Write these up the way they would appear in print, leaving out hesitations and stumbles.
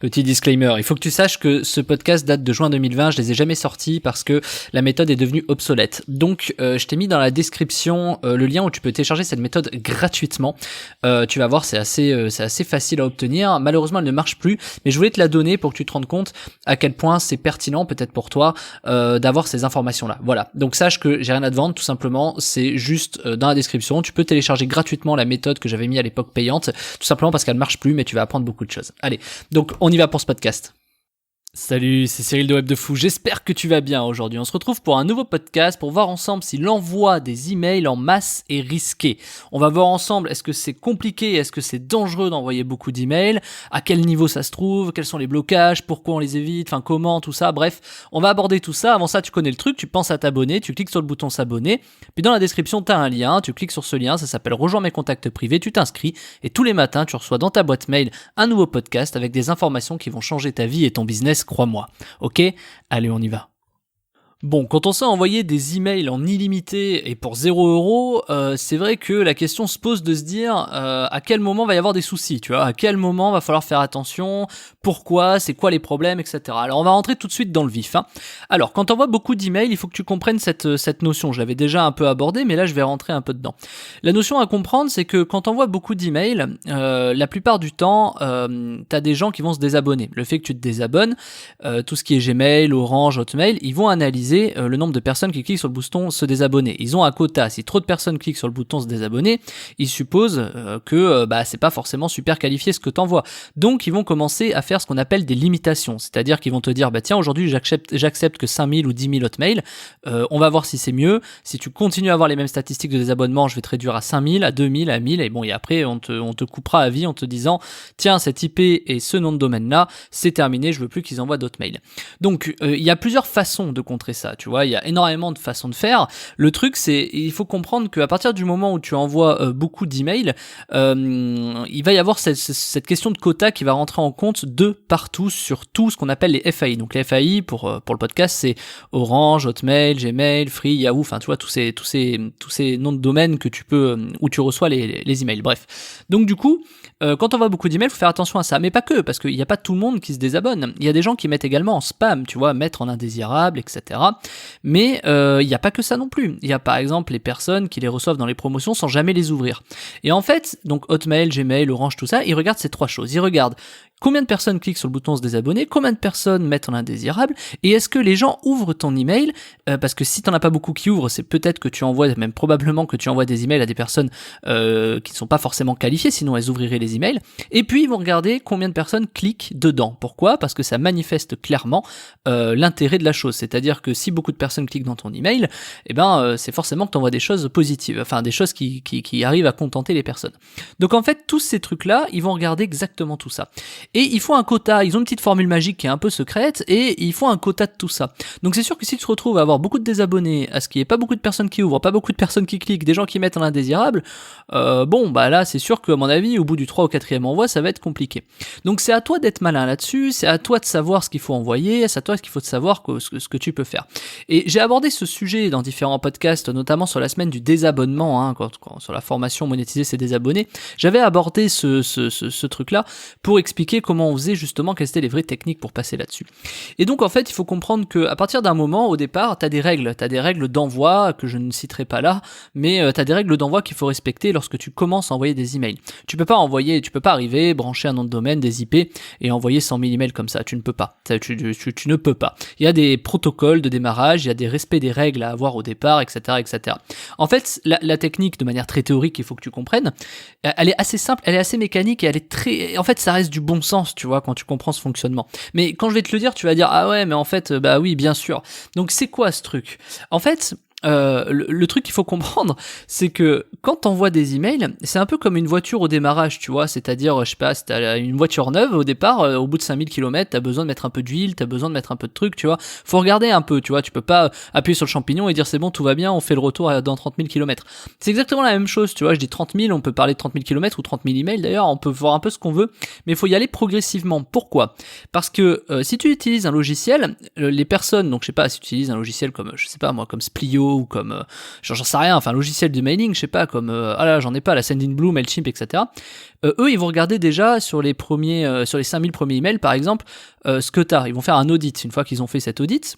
Petit disclaimer, il faut que tu saches que ce podcast date de juin 2020, je les ai jamais sortis parce que la méthode est devenue obsolète. Donc je t'ai mis dans la description le lien où tu peux télécharger cette méthode gratuitement. Tu vas voir, c'est assez facile à obtenir. Malheureusement, elle ne marche plus, mais je voulais te la donner pour que tu te rendes compte à quel point c'est pertinent peut-être pour toi d'avoir ces informations-là. Voilà, donc sache que j'ai rien à te vendre, tout simplement, c'est juste dans la description. Tu peux télécharger gratuitement la méthode que j'avais mis à l'époque payante, tout simplement parce qu'elle marche plus, mais tu vas apprendre beaucoup de choses. Allez, donc on y va pour ce podcast. Salut, c'est Cyril de Web de Fou, j'espère que tu vas bien aujourd'hui. On se retrouve pour un nouveau podcast pour voir ensemble si l'envoi des emails en masse est risqué. On va voir ensemble, est-ce que c'est compliqué, est-ce que c'est dangereux d'envoyer beaucoup d'emails, à quel niveau ça se trouve, quels sont les blocages, pourquoi on les évite, enfin comment, tout ça, bref, on va aborder tout ça. Avant ça, tu connais le truc, tu penses à t'abonner, tu cliques sur le bouton s'abonner, puis dans la description, tu as un lien, tu cliques sur ce lien, ça s'appelle Rejoins mes contacts privés, tu t'inscris, et tous les matins, tu reçois dans ta boîte mail un nouveau podcast avec des informations qui vont changer ta vie et ton business, crois-moi. Ok, allez, on y va. Bon, quand on sait envoyer des emails en illimité et pour 0€, c'est vrai que la question se pose de se dire à quel moment va y avoir des soucis, tu vois, à quel moment va falloir faire attention, pourquoi, c'est quoi les problèmes, etc. Alors on va rentrer tout de suite dans le vif. Alors quand on envoie beaucoup d'emails, il faut que tu comprennes cette notion. Je l'avais déjà un peu abordée, mais là je vais rentrer un peu dedans. La notion à comprendre, c'est que quand on envoie beaucoup d'emails, la plupart du temps, t'as des gens qui vont se désabonner. Le fait que tu te désabonnes, tout ce qui est Gmail, Orange, Hotmail, ils vont analyser le nombre de personnes qui cliquent sur le bouton se désabonner. Ils ont un quota. Si trop de personnes cliquent sur le bouton se désabonner, ils supposent que c'est pas forcément super qualifié ce que t'envoies. Donc ils vont commencer à faire ce qu'on appelle des limitations. C'est-à-dire qu'ils vont te dire tiens, aujourd'hui j'accepte que 5000 ou 10 000 hotmails. On va voir si c'est mieux. Si tu continues à avoir les mêmes statistiques de désabonnement, je vais te réduire à 5000, à 2000, à 1000 et bon, et après on te coupera à vie en te disant tiens, cette IP et ce nom de domaine là, c'est terminé, je veux plus qu'ils envoient d'autres mails. Donc il y a plusieurs façons de contrer ça, tu vois, il y a énormément de façons de faire. Le truc, c'est, il faut comprendre qu'à partir du moment où tu envoies beaucoup d'emails, il va y avoir cette question de quota qui va rentrer en compte de partout sur tout ce qu'on appelle les FAI. Donc les FAI pour le podcast, c'est Orange, Hotmail, Gmail, Free, Yahoo, enfin tu vois tous ces noms de domaines que tu peux où tu reçois les emails. Bref. Donc du coup, quand on voit beaucoup d'emails, faut faire attention à ça, mais pas que, parce qu'il n'y a pas tout le monde qui se désabonne. Il y a des gens qui mettent également en spam, tu vois, mettre en indésirable, etc. Mais il n'y a pas que ça non plus. Il y a par exemple les personnes qui les reçoivent dans les promotions sans jamais les ouvrir. Et en fait, donc Hotmail, Gmail, Orange, tout ça, ils regardent ces trois choses. Ils regardent combien de personnes cliquent sur le bouton se désabonner, combien de personnes mettent en indésirable, et est-ce que les gens ouvrent ton email, parce que si t'en as pas beaucoup qui ouvrent, c'est peut-être que tu envoies, même probablement que tu envoies des emails à des personnes qui ne sont pas forcément qualifiées, sinon elles ouvriraient les emails, et puis ils vont regarder combien de personnes cliquent dedans. Pourquoi ? Parce que ça manifeste clairement l'intérêt de la chose, c'est-à-dire que si beaucoup de personnes cliquent dans ton email, c'est forcément que tu envoies des choses positives, enfin des choses qui arrivent à contenter les personnes. Donc en fait, tous ces trucs-là, ils vont regarder exactement tout ça. Et ils font un quota, ils ont une petite formule magique qui est un peu secrète, et ils font un quota de tout ça. Donc c'est sûr que si tu te retrouves à avoir beaucoup de désabonnés, à ce qu'il n'y ait pas beaucoup de personnes qui ouvrent, pas beaucoup de personnes qui cliquent, des gens qui mettent en indésirable, là c'est sûr qu'à mon avis, au bout du 3 ou 4e envoi, ça va être compliqué. Donc c'est à toi d'être malin là-dessus, c'est à toi de savoir ce qu'il faut envoyer, c'est à toi qu'il faut savoir ce que tu peux faire. Et j'ai abordé ce sujet dans différents podcasts, notamment sur la semaine du désabonnement, quand sur la formation monétiser ses désabonnés, j'avais abordé ce truc-là pour expliquer comment on faisait justement, quelles étaient les vraies techniques pour passer là-dessus. Et donc en fait, il faut comprendre qu'à partir d'un moment, au départ, t'as des règles d'envoi que je ne citerai pas là, mais t'as des règles d'envoi qu'il faut respecter lorsque tu commences à envoyer des emails. Tu peux pas arriver, brancher un nom de domaine, des IP et envoyer 100 000 emails comme ça. Tu ne peux pas. Tu ne peux pas. Il y a des protocoles de démarrage, il y a des respects des règles à avoir au départ, etc., etc. En fait, la technique, de manière très théorique, il faut que tu comprennes, elle est assez simple, elle est assez mécanique et elle est très, en fait, ça reste du bon sens, tu vois, quand tu comprends ce fonctionnement. Mais quand je vais te le dire, tu vas dire, ah ouais, mais en fait, bah oui, bien sûr. Donc c'est quoi ce truc ? En fait, le truc qu'il faut comprendre, c'est que quand t'envoies des emails, c'est un peu comme une voiture au démarrage, tu vois, c'est-à-dire, je sais pas, si t'as une voiture neuve au départ, au bout de 5000 km, t'as besoin de mettre un peu d'huile, t'as besoin de mettre un peu de trucs, tu vois, faut regarder un peu, tu vois, tu peux pas appuyer sur le champignon et dire c'est bon, tout va bien, on fait le retour dans 30 000 km. C'est exactement la même chose, tu vois, je dis 30 000, on peut parler de 30 000 km ou 30 000 emails d'ailleurs, on peut voir un peu ce qu'on veut, mais il faut y aller progressivement. Pourquoi ? Parce que si tu utilises un logiciel, les personnes, donc je sais pas, si tu utilises un logiciel comme, je sais pas moi, comme Splio Zoho ou comme j'en sais rien, enfin logiciel de mailing, je sais pas, comme ah là j'en ai pas, la Sendinblue, Mailchimp, etc. Eux, ils vont regarder déjà sur les 5000 premiers emails, par exemple, ce que t'as. Ils vont faire un audit. Une fois qu'ils ont fait cet audit,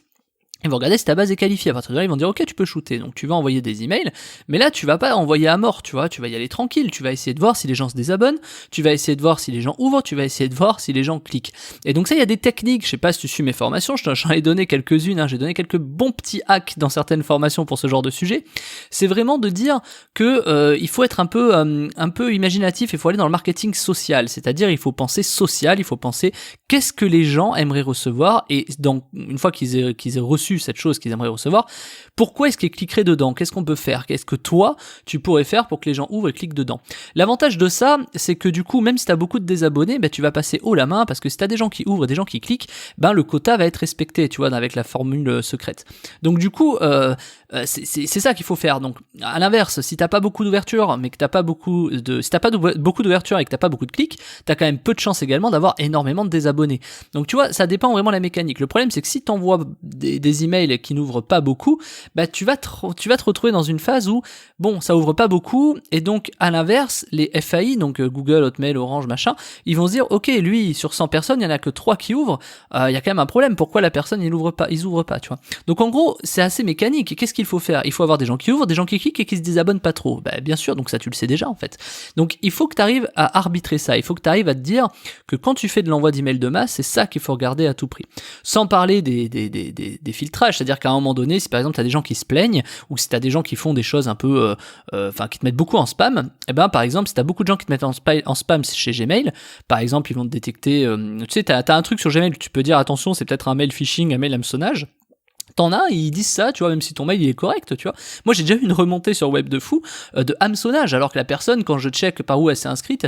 ils vont regarder si ta base est qualifiée. À partir de là, ils vont dire ok, tu peux shooter. Donc tu vas envoyer des emails, mais là tu vas pas envoyer à mort, tu vois. Tu vas y aller tranquille. Tu vas essayer de voir si les gens se désabonnent. Tu vas essayer de voir si les gens ouvrent. Tu vas essayer de voir si les gens cliquent. Et donc ça, il y a des techniques. Je sais pas si tu suis mes formations. J'en ai donné quelques-unes. J'ai donné quelques bons petits hacks dans certaines formations pour ce genre de sujet. C'est vraiment de dire que il faut être un peu imaginatif. Il faut aller dans le marketing social. C'est-à-dire il faut penser social. Il faut penser qu'est-ce que les gens aimeraient recevoir. Et une fois qu'ils aient reçu cette chose qu'ils aimeraient recevoir, pourquoi est-ce qu'ils cliqueraient dedans? Qu'est-ce qu'on peut faire? Qu'est-ce que toi, tu pourrais faire pour que les gens ouvrent et cliquent dedans? L'avantage de ça, c'est que du coup, même si tu as beaucoup de désabonnés, tu vas passer haut la main, parce que si tu as des gens qui ouvrent et des gens qui cliquent, le quota va être respecté, tu vois, avec la formule secrète. Donc du coup, c'est ça qu'il faut faire. Donc à l'inverse, si t'as pas beaucoup d'ouverture, mais que t'as pas beaucoup d'ouverture et que t'as pas beaucoup de clics, t'as quand même peu de chances également d'avoir énormément de désabonnés. Donc tu vois, ça dépend vraiment de la mécanique. Le problème, c'est que si t'envoies des emails qui n'ouvrent pas beaucoup, tu vas te retrouver dans une phase où ça ouvre pas beaucoup, et donc à l'inverse, les FAI, donc Google, Hotmail, Orange, machin, ils vont se dire ok, lui sur 100 personnes, il y en a que 3 qui ouvrent, il y a quand même un problème, pourquoi la personne ils ouvrent pas, tu vois. Donc en gros, c'est assez mécanique. Et qu'est-ce qu'il faut faire? Il faut avoir des gens qui ouvrent, des gens qui cliquent et qui se désabonnent pas trop. Bien sûr, donc ça tu le sais déjà en fait. Donc il faut que tu arrives à arbitrer ça, il faut que tu arrives à te dire que quand tu fais de l'envoi d'emails de masse, c'est ça qu'il faut regarder à tout prix. Sans parler des filtrages, c'est-à-dire qu'à un moment donné, si par exemple tu as des gens qui se plaignent, ou si tu as des gens qui font des choses un peu qui te mettent beaucoup en spam, par exemple, si tu as beaucoup de gens qui te mettent en spam chez Gmail, par exemple, ils vont te détecter, tu sais, tu as un truc sur Gmail où tu peux dire attention, c'est peut-être un mail phishing, un mail hameçonnage. T'en as, ils disent ça, tu vois, même si ton mail il est correct, tu vois. Moi, j'ai déjà eu une remontée sur Web de Fou de hameçonnage, alors que la personne, quand je check par où elle s'est inscrite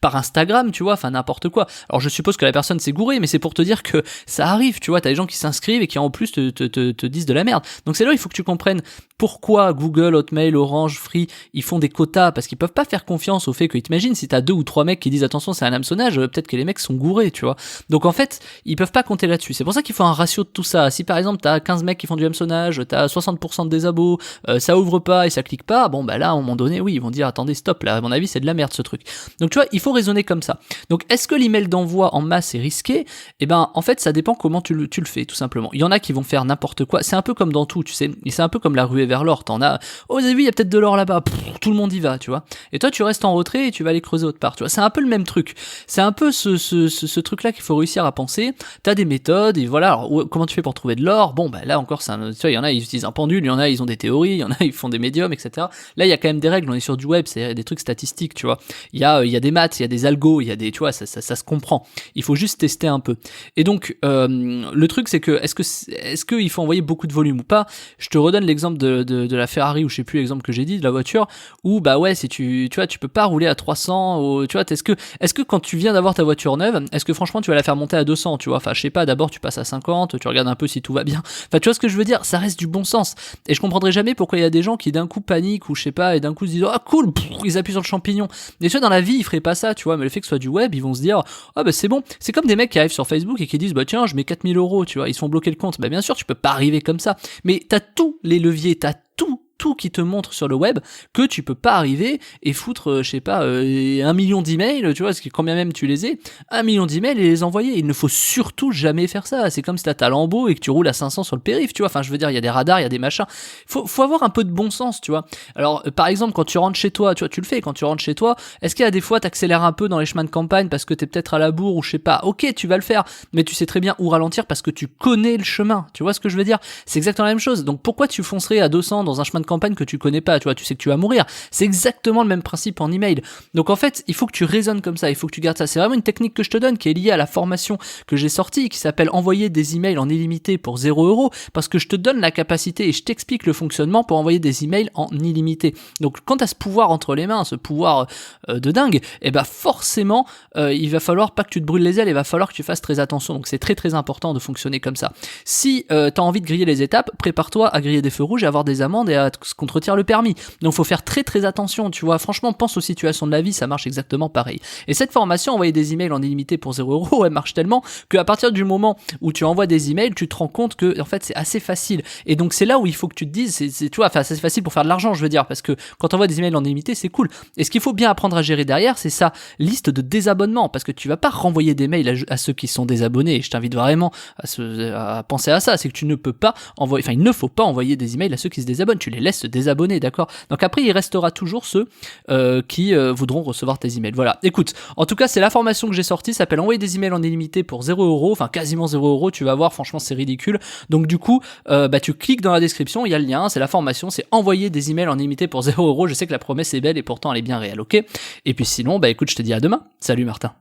par Instagram, tu vois, enfin n'importe quoi. Alors je suppose que la personne s'est gourée, mais c'est pour te dire que ça arrive, tu vois, t'as des gens qui s'inscrivent et qui en plus te disent de la merde. Donc c'est là où il faut que tu comprennes pourquoi Google, Hotmail, Orange, Free, ils font des quotas, parce qu'ils peuvent pas faire confiance au fait que, t'imagines, si t'as 2 ou 3 mecs qui disent attention, c'est un hameçonnage, peut-être que les mecs sont gourés, tu vois. Donc en fait, ils peuvent pas compter là-dessus. C'est pour ça qu'il faut un ratio de tout ça. Si par exemple t'as 15 mecs qui font du hameçonnage, t'as 60% de désabos, ça ouvre pas et ça clique pas, là à un moment donné, oui, ils vont dire attendez, stop, là à mon avis c'est de la merde ce truc. Donc tu vois, il faut raisonner comme ça. Donc est-ce que l'email d'envoi en masse est risqué? En fait ça dépend comment tu le fais, tout simplement. Il y en a qui vont faire n'importe quoi, c'est un peu comme dans tout, tu sais, et c'est un peu comme la ruée vers l'or. T'en as, oh vous avez vu, il y a peut-être de l'or là-bas, tout le monde y va, tu vois. Et toi tu restes en retrait et tu vas aller creuser autre part, tu vois. C'est un peu le même truc. C'est un peu ce truc-là qu'il faut réussir à penser. T'as des méthodes, et voilà, alors, comment tu fais pour trouver de l'or? Là encore, tu vois, il y en a, ils utilisent un pendule, il y en a, ils ont des théories, il y en a, ils font des médiums, etc. Là, il y a quand même des règles, on est sur du web, c'est des trucs statistiques, tu vois. Il y a des maths, il y a des algos, il y a des, tu vois, ça se comprend. Il faut juste tester un peu. Et donc, le truc, c'est que, est-ce que il faut envoyer beaucoup de volume ou pas? Je te redonne l'exemple de la Ferrari, ou je sais plus l'exemple que j'ai dit, de la voiture, où, si tu vois, tu peux pas rouler à 300, tu vois, est-ce que quand tu viens d'avoir ta voiture neuve, est-ce que franchement, tu vas la faire monter à 200, tu vois? Enfin, je sais pas, d'abord, tu passes à 50, tu regardes un peu si tout va bien. Enfin, tu vois ce que je veux dire, ça reste du bon sens. Et je comprendrai jamais pourquoi il y a des gens qui d'un coup paniquent, ou je sais pas, et d'un coup se disent ah cool, ils appuient sur le champignon. Et tu vois, dans la vie ils feraient pas ça, tu vois, mais le fait que ce soit du web, ils vont se dire c'est bon. C'est comme des mecs qui arrivent sur Facebook et qui disent tiens, je mets 4000 €, tu vois, ils se font bloquer le compte. Bien sûr, tu peux pas arriver comme ça, mais t'as tous les leviers, t'as tout qui te montre sur le web que tu peux pas arriver et foutre, je sais pas, 1 million d'emails, tu vois, parce que quand bien même tu les aies, 1 million d'emails et les envoyer. Il ne faut surtout jamais faire ça. C'est comme si t'as ta Lambo et que tu roules à 500 sur le périph', tu vois. Enfin, je veux dire, il y a des radars, il y a des machins. Faut avoir un peu de bon sens, tu vois. Alors, par exemple, quand tu rentres chez toi, tu vois, tu le fais, quand tu rentres chez toi, est-ce qu'il y a des fois t'accélères un peu dans les chemins de campagne parce que t'es peut-être à la bourre ou je sais pas. Ok, tu vas le faire, mais tu sais très bien où ralentir parce que tu connais le chemin. Tu vois ce que je veux dire? C'est exactement la même chose. Donc, pourquoi tu foncerais à 200 dans un chemin de campagne que tu connais pas? Tu vois, tu sais que tu vas mourir. C'est exactement le même principe en email. Donc en fait, il faut que tu raisonnes comme ça, il faut que tu gardes ça. C'est vraiment une technique que je te donne qui est liée à la formation que j'ai sortie, qui s'appelle envoyer des emails en illimité pour 0 €, parce que je te donne la capacité et je t'explique le fonctionnement pour envoyer des emails en illimité. Donc quand tu as ce pouvoir entre les mains, ce pouvoir de dingue, forcément, il va falloir pas que tu te brûles les ailes, il va falloir que tu fasses très attention. Donc c'est très très important de fonctionner comme ça. Si tu as envie de griller les étapes, prépare-toi à griller des feux rouges et avoir des amendes et à te se contre-tire le permis. Donc faut faire très très attention, tu vois. Franchement, pense aux situations de la vie, ça marche exactement pareil. Et cette formation, envoyer des emails en illimité pour 0 €, elle marche tellement qu'à partir du moment où tu envoies des emails, tu te rends compte que en fait c'est assez facile. Et donc c'est là où il faut que tu te dises, tu vois, enfin c'est facile pour faire de l'argent, je veux dire, parce que quand tu envoies des emails en illimité, c'est cool. Et ce qu'il faut bien apprendre à gérer derrière, c'est sa liste de désabonnements, parce que tu vas pas renvoyer des mails à ceux qui sont désabonnés. Et je t'invite vraiment à penser à ça, c'est que tu ne peux pas envoyer, enfin il ne faut pas envoyer des emails à ceux qui se désabonnent, tu les laisses se désabonner, d'accord? Donc après il restera toujours ceux qui voudront recevoir tes emails. Voilà, écoute, en tout cas c'est la formation que j'ai sortie, ça s'appelle envoyer des emails en illimité pour 0 €, enfin quasiment 0 €, tu vas voir, franchement c'est ridicule. Donc du coup, tu cliques dans la description, il y a le lien, c'est la formation, c'est envoyer des emails en illimité pour 0 €. Je sais que la promesse est belle et pourtant elle est bien réelle, ok? Et puis sinon, écoute, je te dis à demain. Salut Martin.